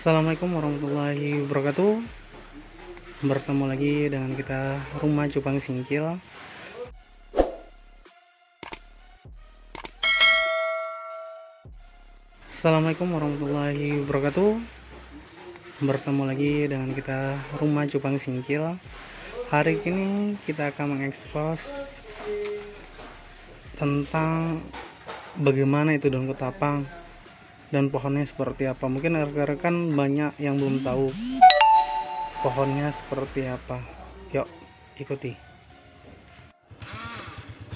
Assalamualaikum warahmatullahi wabarakatuh. Bertemu lagi dengan kita Rumah Cupang Singkil. Assalamualaikum warahmatullahi wabarakatuh. Bertemu lagi dengan kita Rumah Cupang Singkil. Hari ini kita akan mengekspos tentang bagaimana itu daun ketapang dan pohonnya seperti apa. Mungkin rekan-rekan banyak yang belum tahu pohonnya seperti apa. Yuk ikuti.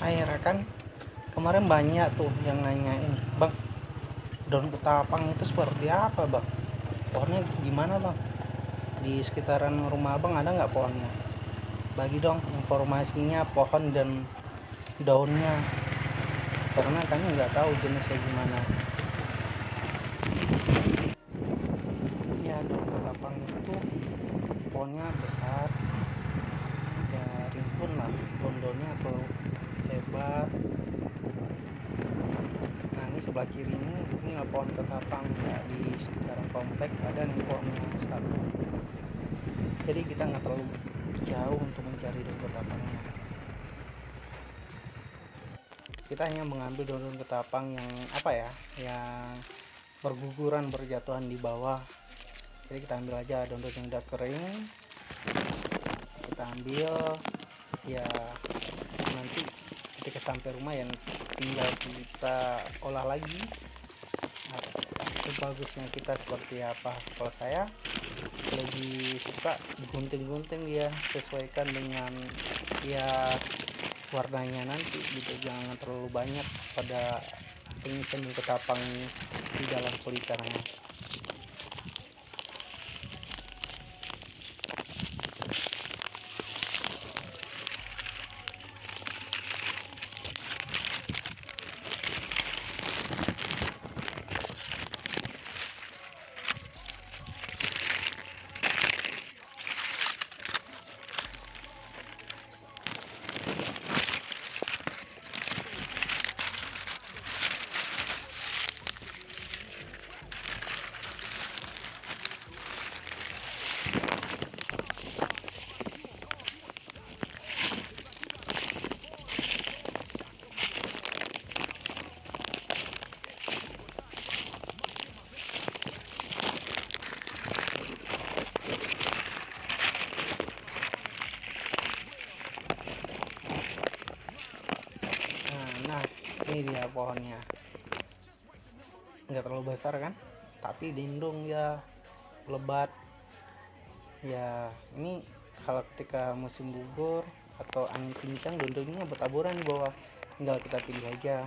Hai rekan, kemarin banyak tuh yang nanyain, bang, daun ketapang itu seperti apa bang, pohonnya gimana bang, di sekitaran rumah abang ada nggak pohonnya, bagi dong informasinya pohon dan daunnya, karena kami nggak tahu jenisnya gimana. Ya, daun ketapang itu pohonnya besar, ya rimbun lah, daun-daunnya atau lebar. Nah, ini sebelah kiri ini pohon ketapang, ya di sekitaran komplek ada nih pohonnya satu. Jadi kita nggak terlalu jauh untuk mencari daun ketapangnya. Kita hanya mengambil daun ketapang yang yang berguguran, berjatuhan di bawah. Jadi kita ambil aja daun-daun yang udah kering, kita ambil, ya nanti ketika sampai rumah yang tinggal kita olah lagi sebagusnya kita seperti apa. Kalau saya lebih suka gunting-gunting dia, sesuaikan dengan ya warnanya nanti gitu, jangan terlalu banyak pada pengisian ketapang di dalam flikernya. Nah, ini dia pohonnya, nggak terlalu besar kan, tapi lindung ya, lebat ya. Ini kalau ketika musim gugur atau angin kencang, daun-daunnya bertaburan di bawah, tinggal kita pilih aja